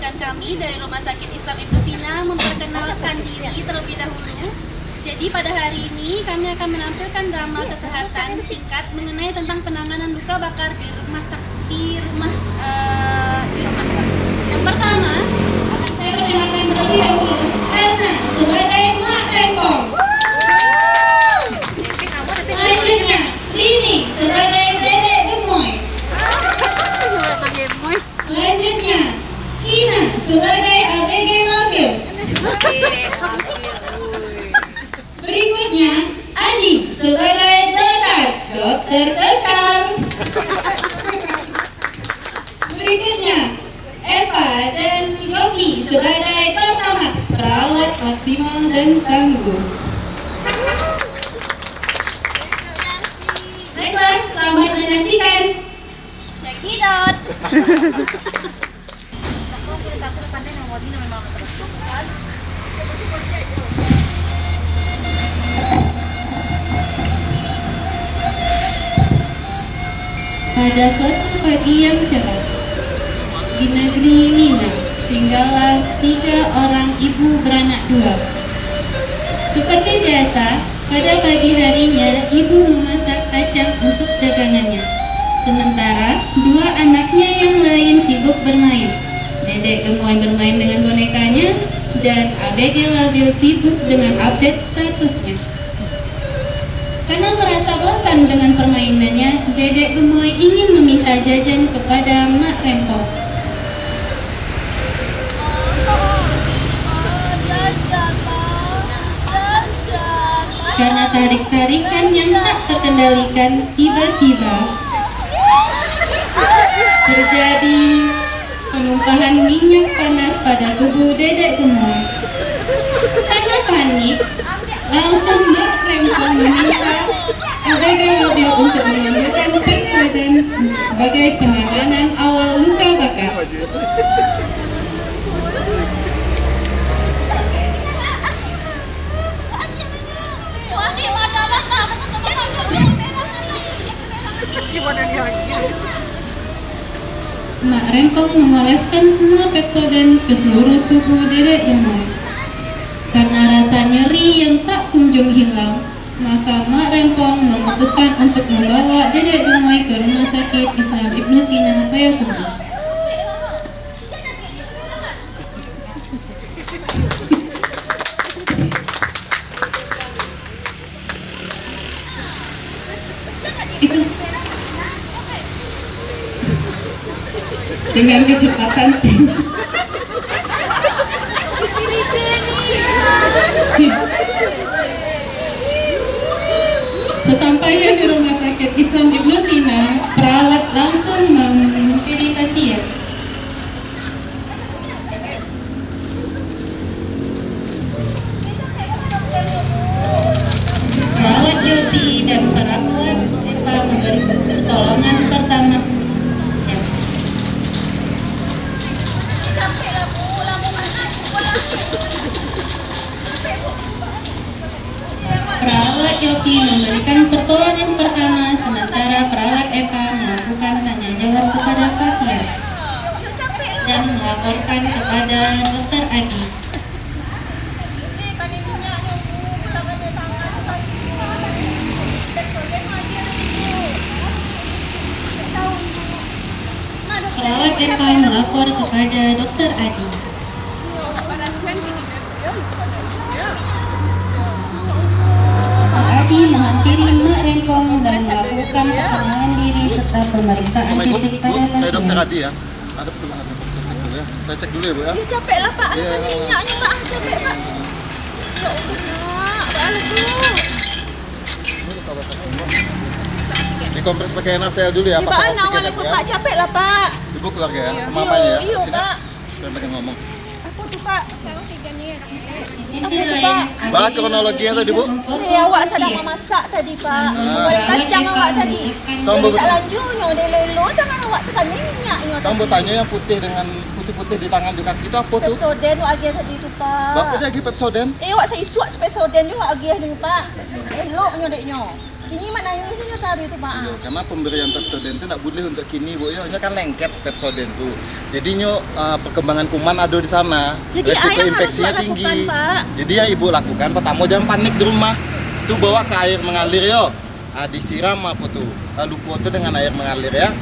izinkan kami dari Rumah Sakit Islam Ibnu Sina memperkenalkan diri terlebih dahulu. Jadi pada hari ini kami akan menampilkan drama kesehatan singkat mengenai tentang penanganan luka bakar di rumah yang pertama akan saya perkenalkan terlebih dahulu Erna sebagai Mak Rempong. Selanjutnya Rini sebagai Dedek Gemoy. Selanjutnya Ina sebagai ABG Labil. Berikutnya Adi sebagai Dokter Dekar. Berikutnya Eva dan Yogi sebagai Pertamax, perawat maksimal dan tangguh. Baiklah, selamat menyaksikan. Check it out. Pada suatu pagi yang cerah, di negeri Mina, tinggallah 3 orang ibu beranak 2. Seperti biasa, pada pagi harinya ibu memasak kacang untuk dagangannya. Sementara 2 anaknya yang lain sibuk bermain. Dedek Gemoy bermain dengan bonekanya dan ABG Labil sibuk dengan update statusnya. Karena merasa bosan dengan permainannya, Dedek Gemoy ingin meminta jajan kepada Mak Rempong. Karena tarik-tarikan yang tak terkendalikan, tiba-tiba terjadi penumpahan minyak panas pada tubuh Dedek Gemoy. Karena panik, langsung Mak Rempong meminta ABG Labil untuk mengambilkan Pepsodent sebagai penanganan awal luka bakar. Mak Rempong mengoleskan semua Pepsodent ke seluruh tubuh Dedek Gemoy. Karena rasa nyeri yang tak kunjung hilang, maka Mak Rempong memutuskan untuk membawa Dedek Gemoy ke Rumah Sakit Islam Ibnu Sina, Payakumbuh. Itu dengan kecepatan tinggi. Sesampainya di Rumah Sakit Islam Ibnu Sina, perawat langsung menghampiri pasien. Perawat Yoti dan perawat Eva memberi pertolongan pertama. Perawat Yopi memberikan pertolongan pertama, sementara perawat Eva melakukan tanya jawab kepada pasien dan melaporkan kepada Dokter Adi. Perawat Eva melapor kepada Dokter Adi. Adi menghampiri Mak Rempong dan melakukan perkenalan diri serta pemeriksaan fisik pada pasien. Saya Dokter Adi ya. Ada petugas ada. Saya cek dulu ya. Saya cek dulu ya, Bu ya. Ya capek lah Pak, ada minyaknya Pak, capek Pak. Ya Allah, Dikompres pakai NaCl dulu ya. Pak, nawalnya Pak, capek lah Pak. Ibu keluarga ya, mamanya ya. Iya Sini. Pak. Saya pengen ngomong. Apa tuh Pak? Di sisi lain, Bahas kronologinya tadi, Bu. Ini awak sedang memasak tadi Pak. Goreng kacang awak tadi. Tombo Tak lanjutnya, dia lelo, tangan awak tekan minyaknya. Kamu tanya yang putih dengan putih-putih di tangan di kaki itu apa tuh? Pepsodent awak agih tadi tu Pak. Bapak dia lagi Pepsodent. Awak saya isuat Pepsodent juga agih ni Pak. Eloknya deknya. Ini mana yang isinya taruh itu Pak? Iya, karena pemberian Pepsodent itu tidak boleh untuk kini Bu. Ya, ini kan lengket Pepsodent tuh. Jadi perkembangan kuman ada di sana. Jadi Resiko ayah infeksinya harus tinggi. lakukan, Pak. Jadi yang Ibu lakukan pertama jangan panik di rumah. Tuh bawa ke air mengalir yo. Disiram apa tuh? Luku itu dengan air mengalir ya.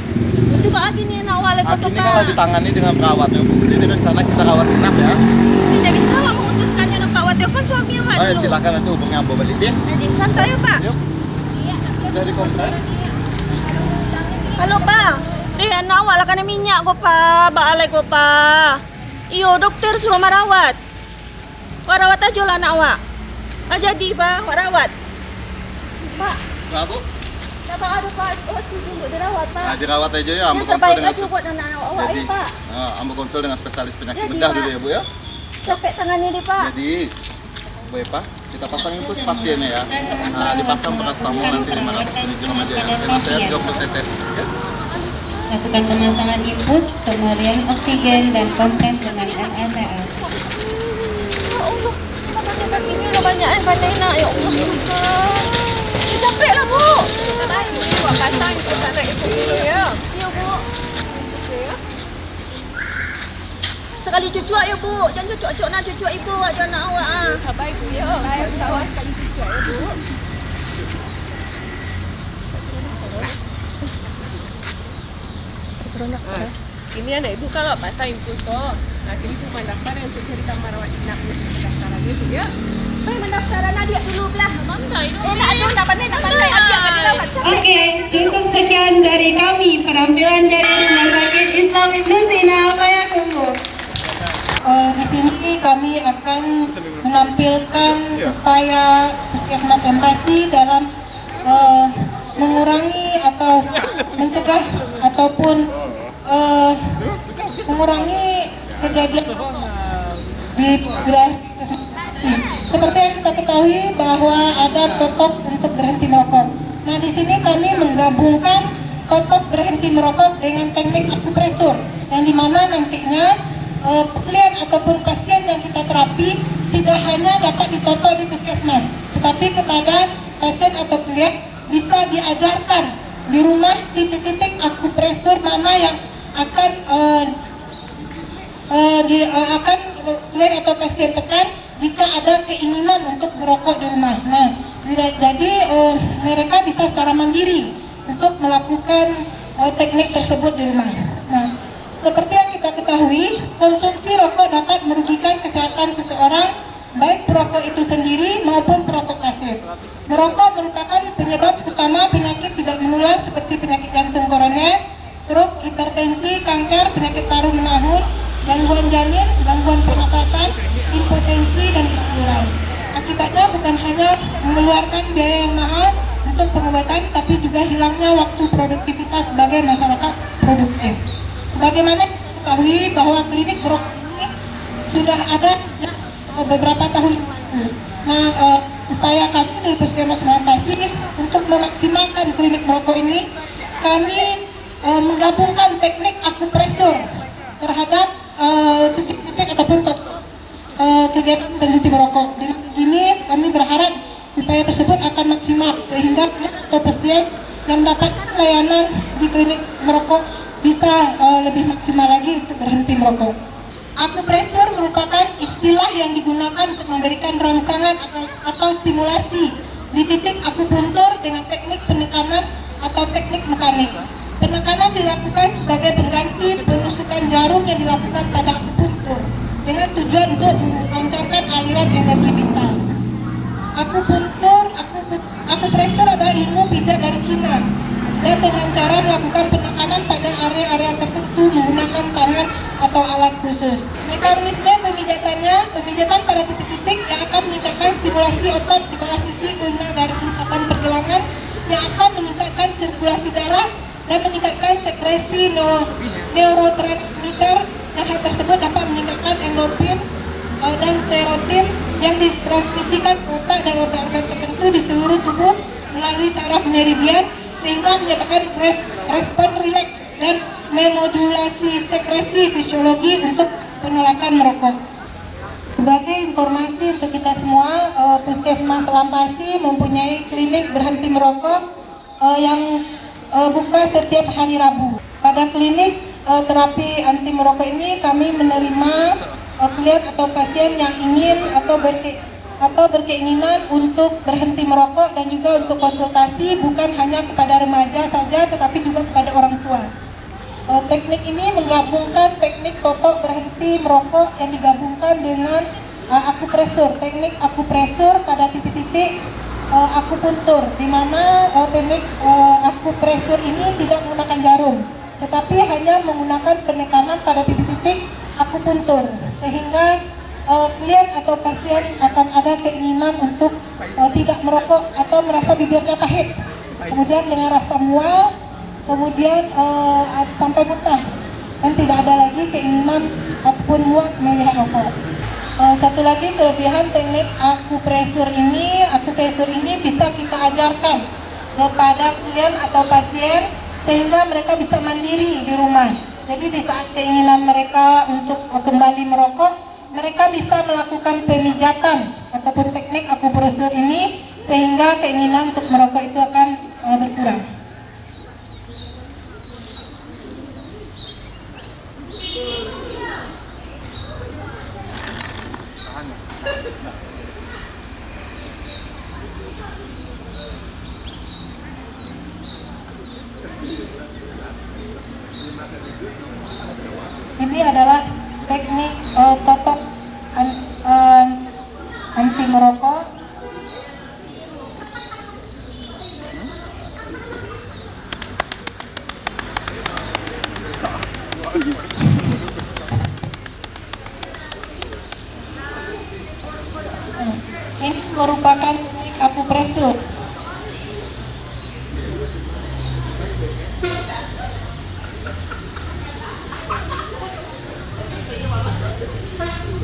Itu Pak gini nak awalnya kau Kini kalau ditangani dengan perawatnya Bu. Jadi rencana kita rawat inap ya. Tidak bisa Pak memutuskannya nak Pak telepon suami yang Oh ya silakan nanti hubungi Ambo balik dia. Jadi santai ya Pak. Yuk. Udah dikompres. Halo Pak. Nak awak lah kena minyak kau Pak. Baalai kau Pak. Iyo dokter suruh merawat. Warawat aja lah anak awak. Jadi Pak, warawat. Pak. Nah, Bu. Pak ada Pak. Oh setuju untuk dirawat Pak. Dirawat aja ya. Ambo Yang konsul terbaik dengan aja buat anak awak ya Pak. Ambo konsul dengan spesialis penyakit Jadi, bedah Pak. dulu ya Bu ya. Capek tangan ini Pak. Jadi, Bu Epa, kita pasang infus pasiennya ya. Dipasang paracetamol nanti 500 mg aja ya. Dengan saya 30 tetes. Ya. Lakukan pemasangan infus, pemberian oksigen, dan kompres dengan NaCl. Ya Allah, kita ini udah banyak yang pandai nak. Ya Allah. Capek lah Bu. Buat pasang kita naik itu ya. Ya Bu. Sekali cucuk ya Bu. Jangan cucuk-cucuk nak cucuk ibu aja nak awak. Sabar ibu ya. Sabar sekali cucuk ya Bu. Ini anak ibu kalau pasang infus kok. Nah, kini ibu mendaftar untuk cari kamar rawat inap ni pendaftaran itu ya. Baik mendaftaran adik dulu belah. Nak pandai adik akan dirawat. Oke, cukup sekian dari kami penampilan dari Rumah Sakit Islam Ibnu Sina Payakumbuh. Di sini kami akan menampilkan upaya Puskesmas Empasi dalam mengurangi atau mencegah ataupun mengurangi kejadian di wilayah. Seperti yang kita ketahui bahwa ada totok untuk berhenti merokok. Nah, di sini kami menggabungkan totok berhenti merokok dengan teknik akupresur, yang dimana nantinya klien ataupun pasien yang kita terapi tidak hanya dapat ditotok di puskesmas, tetapi kepada pasien atau klien bisa diajarkan di rumah titik-titik akupresur mana yang akan akan klien atau pasien tekan jika ada keinginan untuk merokok di rumah. Nah, jadi mereka bisa secara mandiri untuk melakukan teknik tersebut di rumah. Nah, seperti yang kita ketahui, konsumsi rokok dapat merugikan kesehatan seseorang, baik perokok itu sendiri maupun perokok pasif. Merokok merupakan penyebab utama penyakit tidak menular seperti penyakit jantung koroner, stroke, hipertensi, kanker, penyakit paru menahun, gangguan janin, gangguan pernafasan, impotensi, dan kesuburan. Akibatnya bukan hanya mengeluarkan biaya yang mahal untuk pengobatan, tapi juga hilangnya waktu produktivitas sebagai masyarakat produktif. Sebagaimana kita ketahui bahwa klinik merokok ini sudah ada beberapa tahun lalu. Nah, upaya kami dari Puskesmas Empasi untuk memaksimalkan klinik merokok ini, kami menggabungkan teknik akupresur terhadap titik-titik ataupun kegiatan berhenti merokok. Dengan ini kami berharap upaya tersebut akan maksimal sehingga atau pasien yang mendapatkan layanan di klinik merokok bisa lebih maksimal lagi untuk berhenti merokok. Akupresur merupakan istilah yang digunakan untuk memberikan rangsangan atau stimulasi di titik akupuntur dengan teknik penekanan atau teknik mekanik. Penekanan dilakukan sebagai pengganti penusukan jarum yang dilakukan pada akupuntur dengan tujuan untuk melancarkan aliran energi vital. Akupresur adalah ilmu pijat dari Cina, dan dengan cara melakukan penekanan pada area-area tertentu menggunakan tangan atau alat khusus. Mekanisme pemijatan pada titik-titik yang akan meningkatkan stimulasi otot di bawah sisi ulna garis lipatan pergelangan yang akan meningkatkan sirkulasi darah dan meningkatkan sekresi neurotransmitter, dan hal tersebut dapat meningkatkan endorfin dan serotonin yang ditransmisikan ke otak dan organ-organ tertentu di seluruh tubuh melalui saraf meridian, sehingga menyebabkan respon rileks dan memodulasi sekresi fisiologi untuk penolakan merokok. Sebagai informasi untuk kita semua, Puskesmas Lampasi mempunyai klinik berhenti merokok yang buka setiap hari Rabu. Pada klinik terapi anti merokok ini kami menerima klien atau pasien yang ingin atau berkeinginan untuk berhenti merokok dan juga untuk konsultasi bukan hanya kepada remaja saja tetapi juga kepada orang tua. Teknik ini menggabungkan teknik totok berhenti merokok yang digabungkan dengan akupresur, teknik akupresur pada titik-titik akupuntur, di mana teknik akupresur ini tidak menggunakan jarum, tetapi hanya menggunakan penekanan pada titik-titik akupuntur, sehingga klien atau pasien akan ada keinginan untuk tidak merokok atau merasa bibirnya pahit, kemudian dengan rasa mual, kemudian sampai muntah, dan tidak ada lagi keinginan ataupun muak melihat rokok. Satu lagi kelebihan teknik akupresur ini bisa kita ajarkan kepada klien atau pasien sehingga mereka bisa mandiri di rumah. Jadi di saat keinginan mereka untuk kembali merokok, mereka bisa melakukan pemijatan ataupun teknik akupresur ini sehingga keinginan untuk merokok itu akan berkurang. Ini adalah teknik totok anti merokok. Ini merupakan teknik akupresur.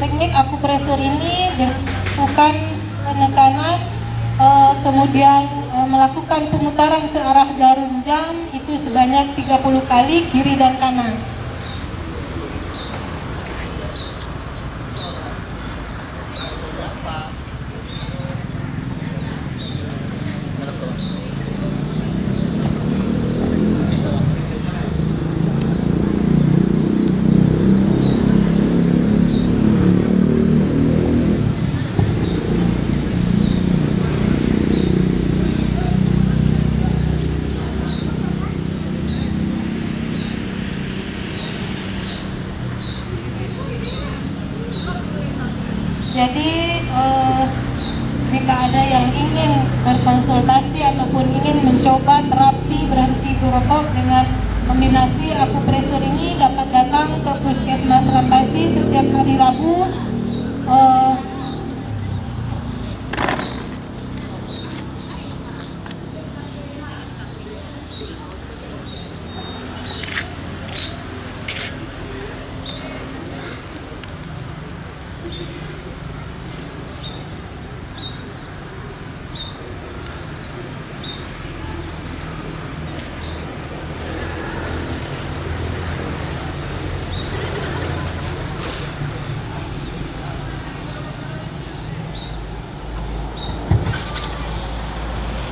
Teknik akupresur ini dilakukan penekanan, kemudian melakukan pemutaran searah jarum jam itu sebanyak 30 kali kiri dan kanan. Jadi jika ada yang ingin berkonsultasi ataupun ingin mencoba terapi berhenti merokok dengan kombinasi akupresur ini dapat datang ke Puskesmas Lampasi setiap hari Rabu.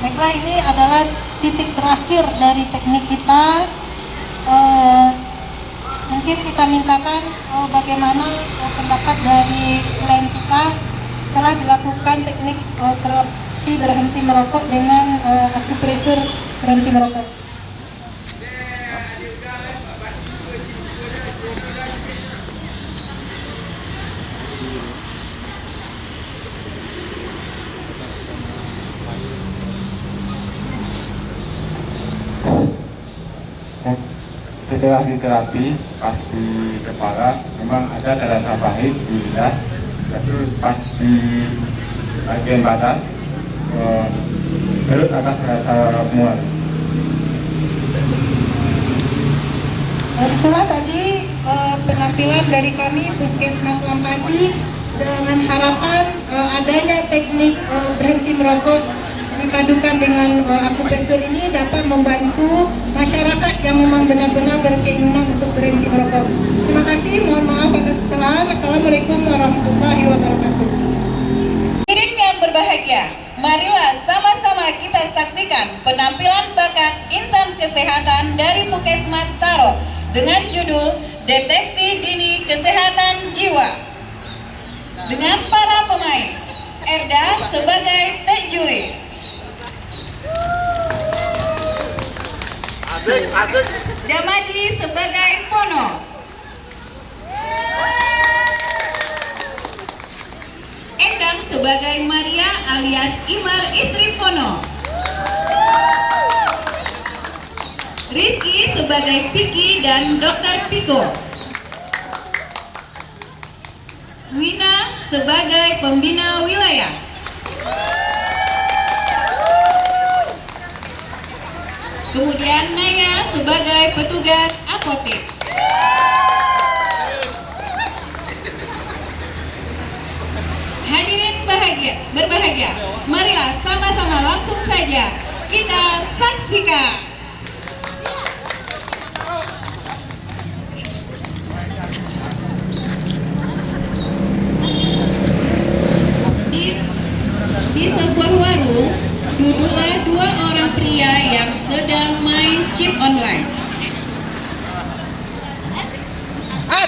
Baiklah, ini adalah titik terakhir dari teknik kita. Mungkin kita mintakan bagaimana pendapat dari klien kita setelah dilakukan teknik terapi berhenti merokok dengan akupresur berhenti merokok. Setelah diterapi pas di kepala memang ada rasa pahit di lidah, tapi pas di bagian badan perut agak terasa mual. Itulah tadi penampilan dari kami Puskesmas Lampasi dengan harapan adanya teknik berhenti merokok dipadukan dengan akupresur ini dapat membantu masyarakat yang memang benar-benar berkeinginan untuk berhenti merokok. Terima kasih, mohon maaf atas kesalahan. Assalamualaikum warahmatullahi wabarakatuh. Hadirin yang berbahagia, marilah sama-sama kita saksikan penampilan bakat insan kesehatan dari Puskesmas Taro dengan judul Deteksi Dini Kesehatan Jiwa. Dengan para pemain, Erda sebagai Tekjui, Damadi sebagai Pono, Endang sebagai Maria alias Imar istri Pono, Rizky sebagai Piki dan Dr. Piko, Wina sebagai pembina wilayah, kemudian Naya sebagai petugas apotek. Hadirin berbahagia, marilah sama-sama langsung saja kita saksikan. Di sebuah warung, duduklah dua orang pria yang sedang main chip online.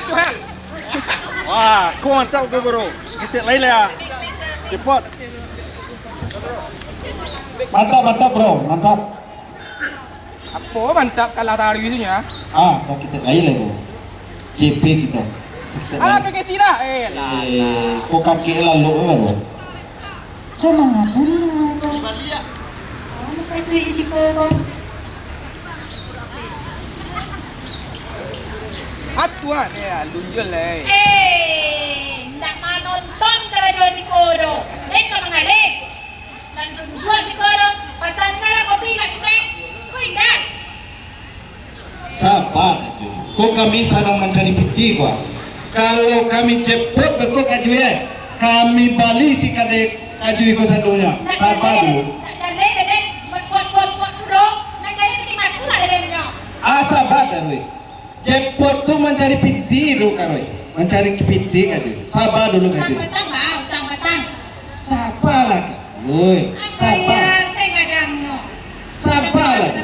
Tuhan. Wah, kau mantap kau bro. Kita lain lah. Cepat. Mantap bro, mantap. Apa mantap kalah tari isunya? Saya kita lain lah bro. CP kita. Kakek sirah. Kau kakek lalu bro. Cuma ngapun lah. Si Balia. Makasih isi ko. Tuhan. Lunjul lah. Nak menonton kerajuan si Koro. Mereka mengalir. Dan kedua si Koro, pasal negara kopi nak suka. Kau ingat? Sabar itu. Kau kami sedang mencari piti gua. Kalau kami cepat betul kajuan, kami balik si kadek kaju ikut satunya. Sabar dulu. Sabar dulu. Cepat tu mencari piti dulu karoi. Mencari piti kaju. Sabar dulu kaju. Sabar lagi. Woi, sabar. Sabar lagi.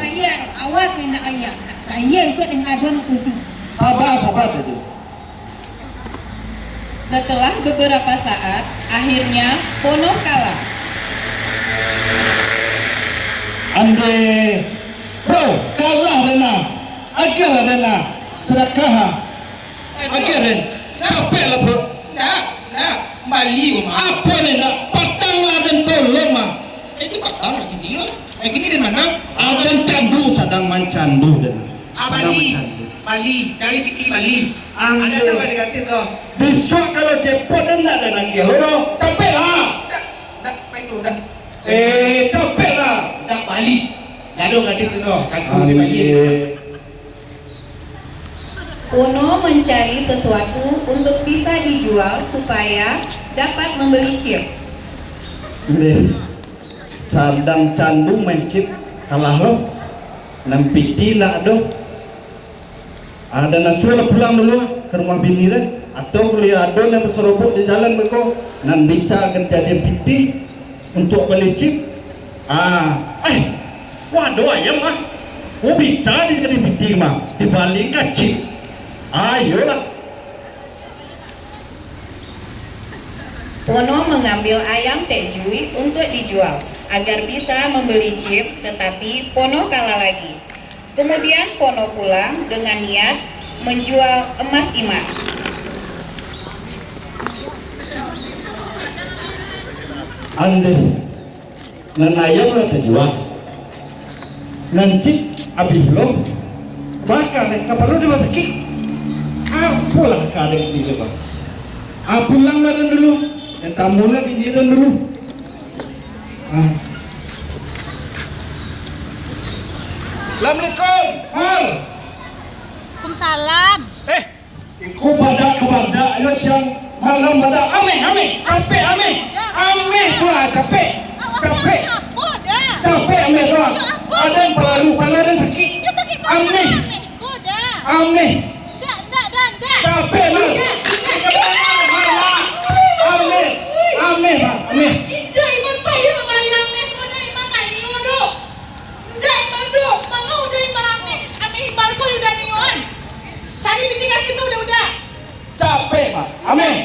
Awas ni nak ayah. Ayah ikut dengan aduan pusing. Sabar kaju. Setelah beberapa saat, akhirnya Pono kalah. Ande, bro, kalah Rena. Agar Rena. Sedekah. Agar Rena. Capek lah bro. Nak. Bali gua mah. Apa ni nak patang lah dan tolong mah. Itu patang lagi dia. Gini dari mana? Adan candu sedang mancandu dan. Bali. Cari piti Bali. Ada nama gratis dong. Besok kalau jepot dan nak dengan dia, horo, capek lah. Dah, pas tu dah. Capek lah. Dah Bali. Gaduh gratis tu dong. Kan tu si Bali. Pono mencari sesuatu untuk bisa dijual supaya dapat membeli chip. Sadang candu mencit kalah lo. Nampiti nak do. Ada nasulah pulang dulu ke rumah bini lah. Atau kuliah adon yang berserobot di jalan berko. Nan bisa akan jadi piti untuk beli chip. Waduh ayam mah. Kau bisa jadi piti mah. Dibalik ke chip. Ayolah. Pono mengambil ayam Tekjui untuk dijual agar bisa membeli chip, tetapi Pono kalah lagi. Kemudian Pono pulang dengan niat menjual emas Imar. Ande, nan ayam lo terjual. Nan chip abis belum. Bakal kapal lo dimasuki. Apalah kadang di lepas. Pulang badan dulu. Dan tamunya pijiran dulu. Assalamualaikum. Waalaikumsalam. Kau kepada ayo siang malam pada ame. Capek ame pula capek. Capek ame doang. Ada yang perlu, ada sakit. Ya sakit Ameh. Capek mas. Ameh. Ameh pak. Ameh. Capek pak. Ameh.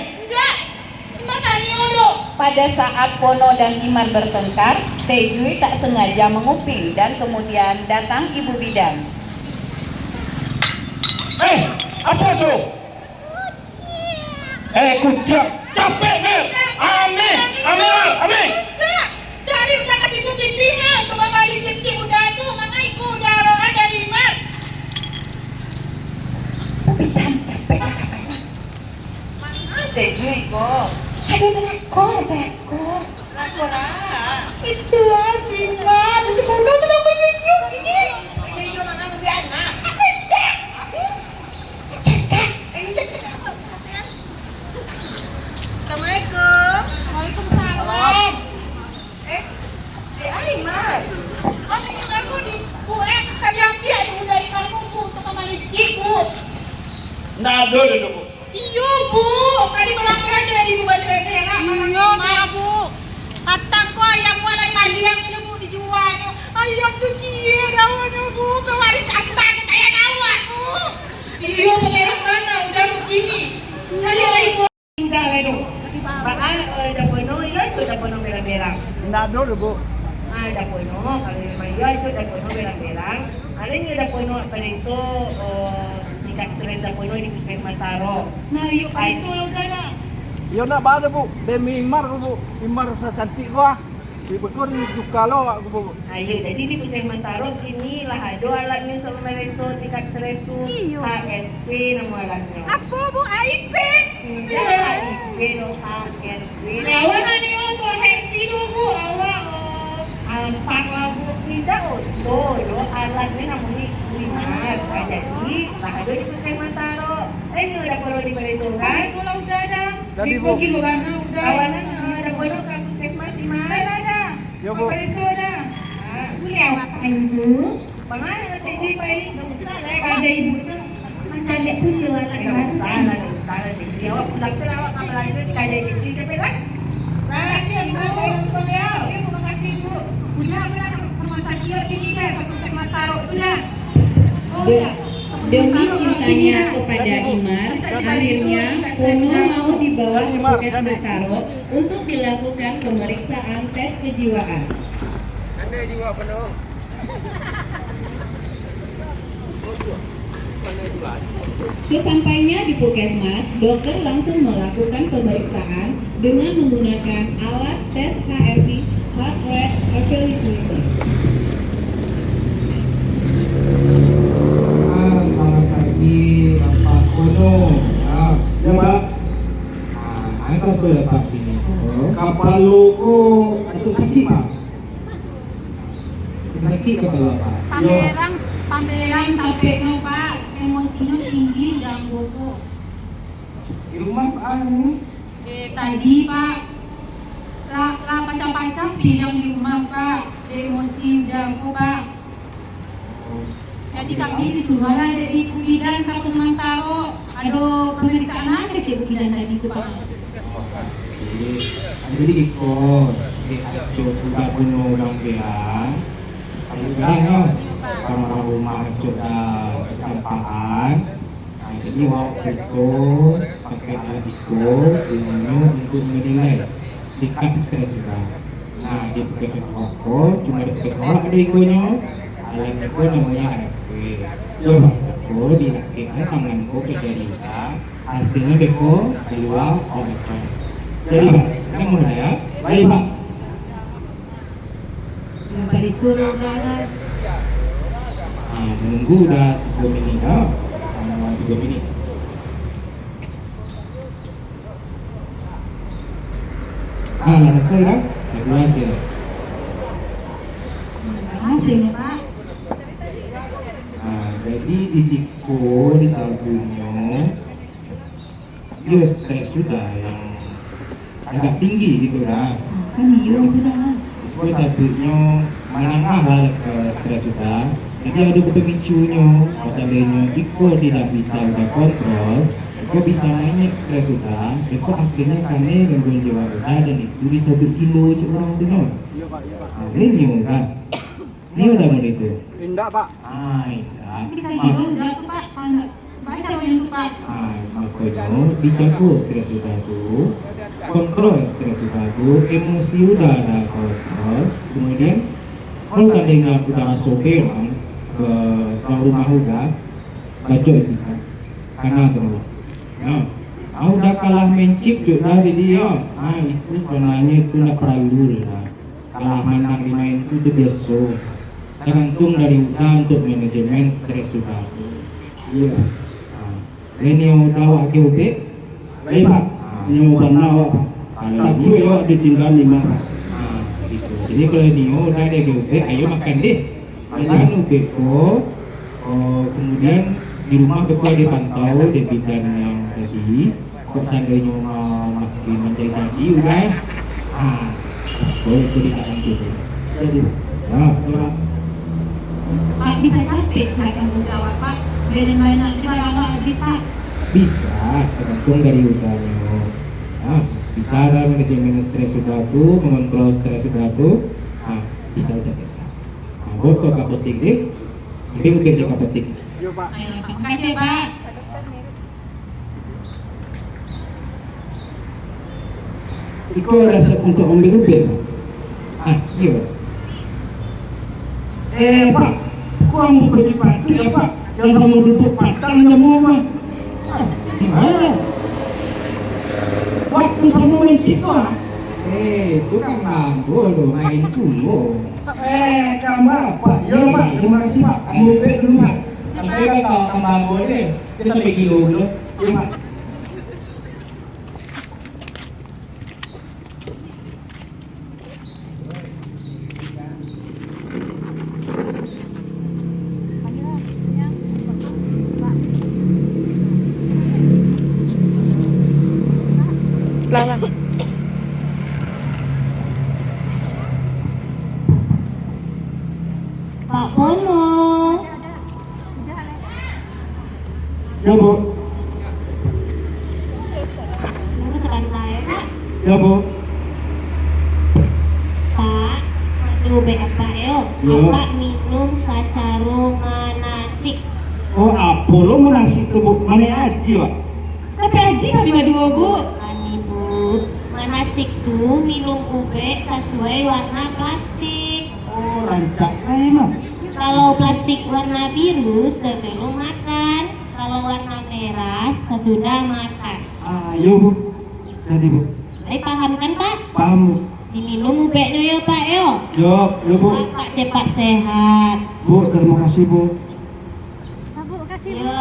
Pada saat Pono dan Iman bertengkar, Tejui tak sengaja menguping dan kemudian datang Ibu Bidan. Apa tuh? Kucing. Capek kan? Ameh. Ameh. Ameh. Tejui kok. Ada pelakor. Lapor ah. Itu sih mas, itu bodoh tuh aku nyunyuk ini. Ini juga nggak ngebiarin ah. Assalamualaikum. Waalaikumsalam. Aiman. Nado dulu bu. Iya bu, tadi melapor aja dari ibu baju saya. Iya bu. Atang kok ayam mulai maliang ini bu dijual. Ayam tuh cie daunnya bu, pewaris atang kayak daun bu. Iya pemerang mana udah begini. Saya lagi bu. Tinggal itu. Bahkan dapono itu dapono berang-berang. Nado dulu bu. Dapono kalau Mario itu dapono berang-berang. Ada yang dapono pada iso tingkat stres dapono di puskesmas Taro. Nah yuk pak itu lo udah. Yo nak bada bu, demi Imar bu, Imar secantik gua. Di bekun juga lo aku bu. Ayo, jadi di puskesmas Taro ini lah ada alatnya sama mereso tingkat stres tuh. HSP nama alatnya. Apa bu AIP? Tidak HSP no HSP. Awak ni untuk happy dulu bu awak. Alpak lah bu, tidak do alatnya namanya Imar. Jadi lah ada di puskesmas Taro. Ini udah perlu di mereso kan? Kalau udah ada. Jadi bu, Di mana udah. Kawanan ada perlu ke puskesmas Imar. Ada. yo bu. Mereso ada. Boleh awak ibu. Bagaimana cik baik? Ada ibu. Mencari dulu alat salah deh. Dia awak pulang sih awak kamar lagi kaji cik sampai kan? Nah, ibu langsung ya. Terima kasih bu. Udah rumah sakit ini dah. Puskesmas Taro sudah. Demi cintanya kepada Imar, akhirnya Pono mau dibawa ke Puskesmas Taro untuk dilakukan pemeriksaan tes kejiwaan. Anda jiwa penuh. Sesampainya di Puskesmas, dokter langsung melakukan pemeriksaan dengan menggunakan alat tes HRV (Heart Rate Variability). Selamat pagi Bapak Pono. Ya Pak. Anda sudah Pak ini. Kapal luku atau sakit Pak? Sakit kata Bapak. Pameran capek no pak. Emosinya tinggi dan bobo. Di rumah Pak anu. Tadi pak. Lah pancap-pancap bilang di rumah pak. Emosi dan pak. Jadi kami disuruh dari Ibu Bidan ke Puskesmas Taro. Ada pemeriksaan aja ke Ibu Bidan tadi itu pak. Jadi ikut itu sudah penuh orang bilang. Kadang-kadang orang rumah sudah kecampaan. Jadi waktu besok pakai alat ikut ilmu untuk menilai tingkat stres sudah. Nah di puskesmas rokok cuma di puskesmas ada ikutnya. Alat itu namanya AFP. Beko dilakukan tanganku kejadian. Hasilnya beko di luar obat. Jadi Pak, ini mudah ya. Baik Pak. Balik turun jalan. Menunggu udah 3 menit ya. 3 menit. Selesai kan? Hasil. Hasilnya pak. Jadi di siku di sabunnya dia stres sudah yang agak tinggi gitu lah. Kan iya udah. Terus sabunnya menengah lah ke stres sudah. Jadi ada pemicunya. Kalau seandainya Iko tidak bisa udah kontrol, Iko bisa naik stres sudah, Iko akhirnya kane gangguan jiwa udah dan itu bisa berkilo cek orang tu no. Nah, ini kan. Ini udah mulai itu. Indah pak. Indah. Bisa juga tuh Pak, baca yang tuh Pak. Makanya dijaga stres sudah tu, kontrol stres sudah tu, emosi udah ada kontrol, kemudian kalau seandainya udah sopir ke rumah udah, baca istighfar, karena terus. Ya, udah kalah mencip juga di dia. Itu sebenarnya itu tidak perlu lah. Kalah menang di main itu biasa. Tergantung dari udah untuk manajemen stres sudah. Iya. Ini udah wak GOP, Baik Pak, ini mau awak Pak. Tapi awak ditinggal 5 Pak. gitu. Jadi kalau Nio udah ada GOP, ayo makan deh. Makan UPO, kemudian di rumah Beko dipantau di bidang yang tadi. Kalau seandainya mau makin menjadi udah, so itu ditahan gitu. Jadi Ya, Pak bisa capek saya tanggung jawab Pak. Beda banyak juga Pak bisa. bisa tergantung dari udahnya. Bisa ada manajemen stres sudah tuh, mengontrol stres sudah tuh, bisa udah bisa. Buat kau kapetik deh, ini udah jaga kapetik. Yo pak. Terima kasih Pak. Iko resep untuk ambil ubin Pak. Iya. Pak, kau mau pergi pagi ya Pak? Yang sama duduk patang yang mau Pak. Gimana? Waktu sama main ciko Itu kan mampu dong main dulu. kamu apa? Ya Pak, terima kasih Pak. Kamu ubin dulu Pak. Sampai kan kalau kembang boleh, kita sampai kilo gitu. Iya Pak. Pelan-pelan. Pak Pono. Ya Bu. Tunggu sebentar ya Pak. Ya Bu. Pak, masih UB apa yo? Ya. Apa minum sacaru manasik? Oh, apa lo menasih tubuh mana aja Pak? Tapi Aji nggak dua-dua Bu. Ani Bu, manasik tuh minum UB sesuai warna plastik. Oh, rancak Mah. Kalau plastik warna biru sebelum makan, kalau warna merah sesudah makan. Ayo Bu. Jadi Bu. Baik, paham kan Pak? Paham Bu. Diminum UB-nya yo Pak yo. Yo Bu. Pak cepat sehat. Bu, terima kasih Bu. Yo,